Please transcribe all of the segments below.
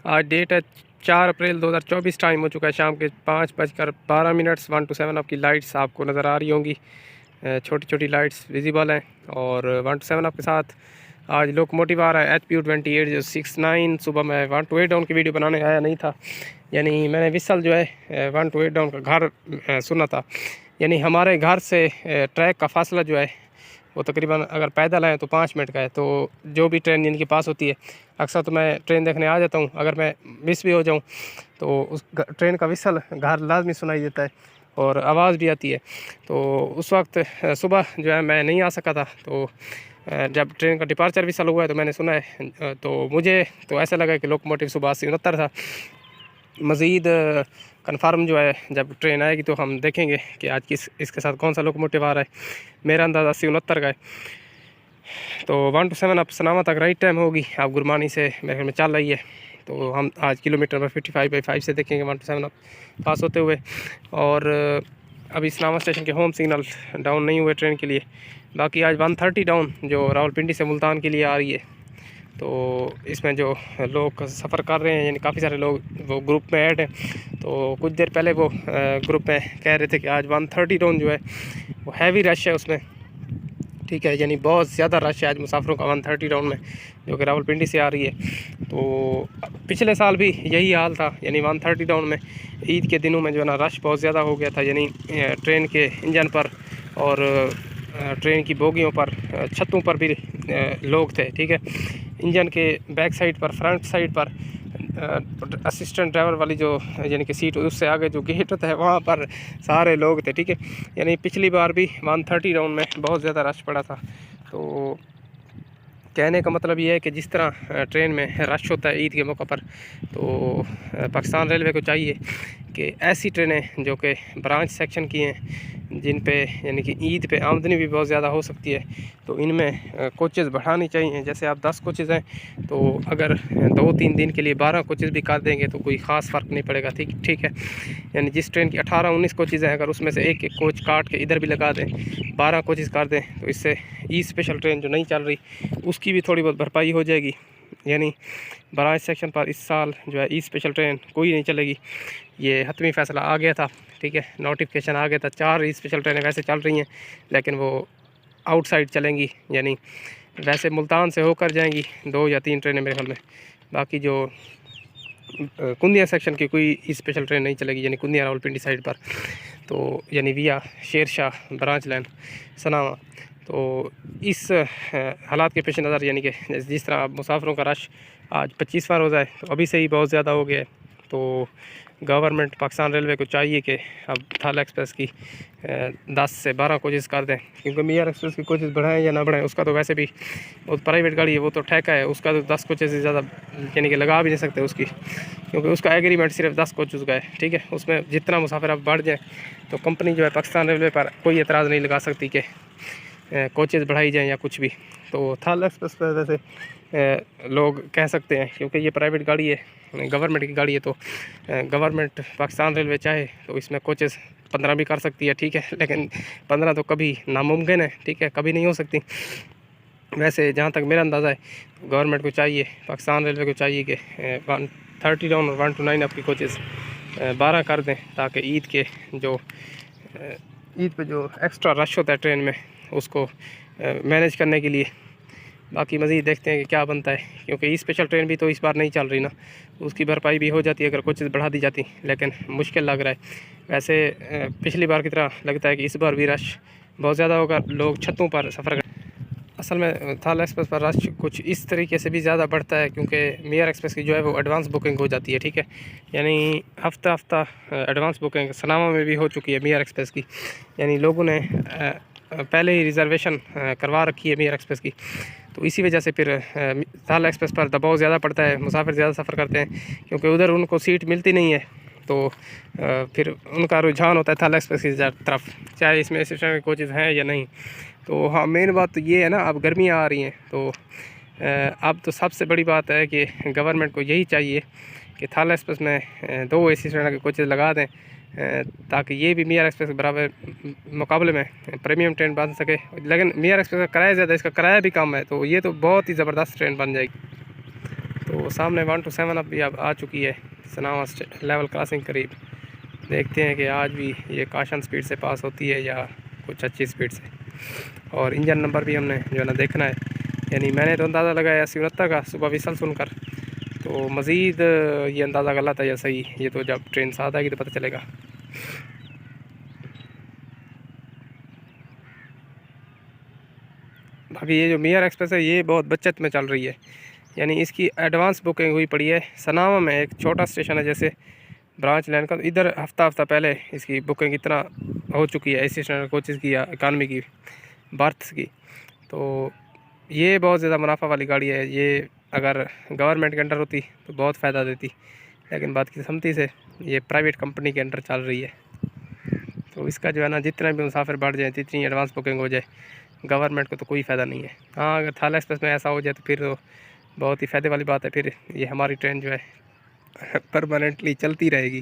आज डेट है 4 अप्रैल 2024। टाइम हो चुका है शाम के 5:12। 1 to 7 आपकी लाइट्स आपको नज़र आ रही होंगी, छोटी छोटी लाइट्स विजिबल हैं। और 1 to 7 आपके साथ आज लोकोमोटिव आ रहा है HPU 28 जो 69। सुबह मैं 1 to 8 डाउन की वीडियो बनाने आया नहीं था, यानी मैंने विसल जो है 1 to 8 डाउन का घर सुना था। यानी हमारे घर से ट्रैक का फासला जो है वो तकरीबन अगर पैदल आए तो 5 मिनट का है। तो जो भी ट्रेन जिनके पास होती है, अक्सर तो मैं ट्रेन देखने आ जाता हूँ, अगर मैं मिस भी हो जाऊँ तो उस ट्रेन का विसल घर लाजमी सुनाई देता है और आवाज़ भी आती है। तो उस वक्त सुबह जो है मैं नहीं आ सका था, तो जब ट्रेन का डिपार्चर विसल हुआ है तो मैंने सुना है, तो मुझे तो ऐसा लगा कि लोकोमोटिव सुबह 80-69 था। मज़ीद कन्फर्म जो है जब ट्रेन आएगी तो हम देखेंगे कि आज इसके साथ कौन सा लोकोमोटिव आ रहा है। मेरा अंदाज़ा 80-69 का है। तो 1 to 7 अब सनामा तक राइट टाइम होगी, आप गुरमानी से मेरे ख्याल में चल रही है। तो हम आज किलोमीटर में 55/5 से देखेंगे 1 to 7 अब पास होते हुए। और अभी सनामा स्टेशन के होम सिग्नल डाउन नहीं हुए ट्रेन के लिए। बाकी आज 130 डाउन जो रावलपिंडी से मुल्तान के लिए आ रही है। तो इसमें जो लोग सफ़र कर रहे हैं, यानी काफ़ी सारे लोग वो ग्रुप में ऐड हैं। तो कुछ देर पहले वो ग्रुप में कह रहे थे कि आज 130 डाउन जो है वो हैवी रश है उसमें, ठीक है, यानी बहुत ज़्यादा रश है आज मुसाफिरों का 130 डाउन में, जो कि रावलपिंडी से आ रही है। तो पिछले साल भी यही हाल था, यानी 130 डाउन में ईद के दिनों में जो है ना रश बहुत ज़्यादा हो गया था। यानी ट्रेन के इंजन पर और ट्रेन की बोगियों पर, छतों पर भी लोग थे, ठीक है। इंजन के बैक साइड पर, फ्रंट साइड पर, असिस्टेंट ड्राइवर वाली जो यानी कि सीट उससे आगे जो गेट होता है वहाँ पर सारे लोग थे, ठीक है। यानी पिछली बार भी 130 डाउन में बहुत ज़्यादा रश पड़ा था। तो कहने का मतलब ये है कि जिस तरह ट्रेन में रश होता है ईद के मौके पर, तो पाकिस्तान रेलवे को चाहिए कि ऐसी ट्रेनें जो कि ब्रांच सेक्शन की हैं, जिन पे यानी कि ईद पे आमदनी भी बहुत ज़्यादा हो सकती है, तो इनमें कोचेज़ बढ़ानी चाहिए। जैसे आप 10 कोचेज़ हैं, तो अगर 2-3 दिन के लिए 12 कोचेज़ भी कर देंगे तो कोई ख़ास फ़र्क नहीं पड़ेगा, ठीक है। यानी जिस ट्रेन की 18-19 कोचेज़ हैं, अगर उसमें से एक एक कोच काट के इधर भी लगा दें, 12 कोचेज़ कर दें, तो इससे ई स्पेशल ट्रेन जो नहीं चल रही उसकी भी थोड़ी बहुत भरपाई हो जाएगी। यानी ब्रांच सेक्शन पर इस साल जो है ई स्पेशल ट्रेन कोई नहीं चलेगी, ये हतमी फ़ैसला आ गया था, ठीक है। नोटिफिकेशन आ गया था। 4 ई स्पेशल ट्रेनें वैसे चल रही हैं, लेकिन वो आउटसाइड चलेंगी, यानी वैसे मुल्तान से होकर जाएंगी 2 या 3 ट्रेनें मेरे ख्याल में। बाकी जो कुंदिया सेक्शन की कोई स्पेशल ट्रेन नहीं चलेगी, यानी कुंदिया रावलपिंडी साइड पर, तो यानी विया शेरशाह ब्रांच लाइन सनामा। तो इस हालात के पेश नज़र, यानी कि जिस तरह मुसाफिरों का रश आज 25वां रोज़ा है, तो अभी से ही बहुत ज़्यादा हो गया है। तो गवर्नमेंट पाकिस्तान रेलवे को चाहिए कि अब थाल एक्सप्रेस की 10 से 12 कोचेज़ कर दें, क्योंकि मियार एक्सप्रेस की कोचेज़ बढ़ाएं या ना बढ़ाएं, उसका तो वैसे भी वो प्राइवेट गाड़ी है, वो तो ठेका है, उसका तो 10 कोचेज़ से ज़्यादा यानी कि लगा भी नहीं सकते उसकी, क्योंकि उसका एग्रीमेंट सिर्फ 10 कोचेज़ का है, ठीक है। उसमें जितना मुसाफिर अब बढ़ जाए तो कंपनी जो है पाकिस्तान रेलवे पर कोई एतराज़ नहीं लगा सकती कि कोचेज़ बढ़ाई जाएँ या कुछ भी। तो थाल एक्सप्रेस पर वैसे लोग कह सकते हैं, क्योंकि ये प्राइवेट गाड़ी है, गवर्नमेंट की गाड़ी है, तो गवर्नमेंट पाकिस्तान रेलवे चाहे तो इसमें कोचेज़ 15 भी कर सकती है, ठीक है। लेकिन 15 तो कभी नामुमकिन है, ठीक है, कभी नहीं हो सकती। वैसे जहाँ तक मेरा अंदाज़ा है, गवर्नमेंट को चाहिए, पाकिस्तान रेलवे को चाहिए कि 130 डाउन और 1 to 9 आपकी कोचेज़ 12 कर दें, ताकि ईद के जो ईद पे जो एक्स्ट्रा रश होता है ट्रेन में उसको मैनेज करने के लिए। बाकी मज़ीद देखते हैं कि क्या बनता है, क्योंकि ई स्पेशल ट्रेन भी तो इस बार नहीं चल रही ना, उसकी भरपाई भी हो जाती है अगर कुछ बढ़ा दी जाती, लेकिन मुश्किल लग रहा है। वैसे पिछली बार की तरह लगता है कि इस बार भी रश बहुत ज़्यादा होगा, लोग छतों पर सफ़र कर। असल में थाल एक्सप्रेस पर रश कुछ इस तरीके से भी ज़्यादा बढ़ता है, क्योंकि मियार एक्सप्रेस की जो है वो एडवांस बुकिंग हो जाती है, ठीक है। यानी हफ्ता एडवांस बुकिंग सनामा में भी हो चुकी है मियार एक्सप्रेस की, यानी लोगों ने पहले ही रिज़र्वेशन करवा रखी है मियार एक्सप्रेस की। तो इसी वजह से फिर थाल एक्सप्रेस पर दबाव ज़्यादा पड़ता है, मुसाफिर ज़्यादा सफ़र करते हैं, क्योंकि उधर उनको सीट मिलती नहीं है। तो फिर उनका रुझान होता है थाल एक्सप्रेस की तरफ, चाहे इसमें इस तरह के कोचेज़ हैं या नहीं। तो हाँ, मेन बात तो ये है ना, अब गर्मियाँ आ रही हैं, तो अब तो सबसे बड़ी बात है कि गवर्नमेंट को यही चाहिए कि थाल एक्सप्रेस में 2 इसी तरह के कोचेज़ लगा दें, ताकि ये भी मियार एक्सप्रेस के बराबर मुकाबले में प्रीमियम ट्रेन बन सके। लेकिन मियार एक्सप्रेस का किराया ज़्यादा, इसका किराया भी कम है, तो ये तो बहुत ही ज़बरदस्त ट्रेन बन जाएगी। तो तो सामने 1 to 7 अब भी अब आ चुकी है सनावा लेवल क्रॉसिंग करीब। देखते हैं कि आज भी ये काशन स्पीड से पास होती है या कुछ अच्छी स्पीड से। और इंजन नंबर भी हमने जो है ना देखना है, यानी मैंने तो अंदाज़ा लगाया 80-69 का सुबह विसल सुनकर, तो मज़ीद ये अंदाज़ा गलत है या सही, ये तो जब ट्रेन साथ आएगी तो पता चलेगा। बाकी ये जो मियार एक्सप्रेस है ये बहुत बचत में चल रही है, यानी इसकी एडवांस बुकिंग हुई पड़ी है। सनावा में एक छोटा स्टेशन है जैसे ब्रांच लाइन का, इधर हफ्ता पहले इसकी बुकिंग इतना हो चुकी है एसी स्टैंडर्ड कोचेज़ की या इकानमी की बर्थ्स की। तो ये बहुत ज़्यादा मुनाफा वाली गाड़ी है, ये अगर गवर्नमेंट के अंडर होती तो बहुत फ़ायदा देती, लेकिन बात की सहमति से ये प्राइवेट कंपनी के अंडर चल रही है। तो इसका जो है ना जितना भी मुसाफिर बढ़ जाए, जितनी एडवांस बुकिंग हो जाए, गवर्नमेंट को तो कोई फ़ायदा नहीं है। हाँ, अगर थाला एक्सप्रेस में ऐसा हो जाए तो फिर तो बहुत ही फ़ायदे वाली बात है, फिर ये हमारी ट्रेन जो है परमानेंटली चलती रहेगी।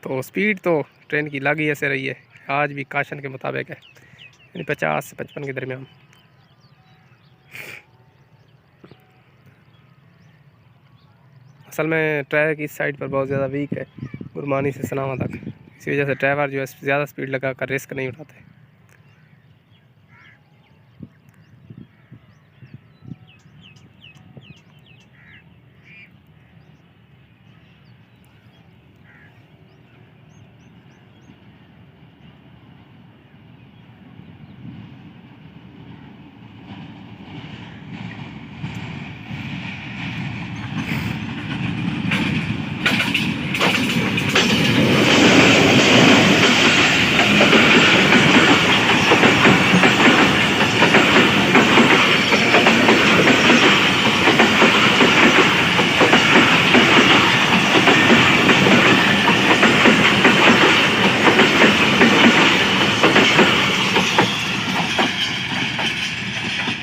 तो स्पीड तो ट्रेन की लागी ऐसे रही है, आज भी काशन के मुताबिक है, यानी 50 से 55 के दरमियान। असल में ट्रैक इस साइड पर बहुत ज़्यादा वीक है, गुरमानी से सनावा तक, इसी वजह से ड्राइवर जो है ज़्यादा स्पीड लगा कर रिस्क नहीं उठाते।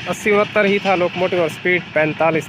अस्सी 69 ही था लोकोमोटिव और स्पीड 45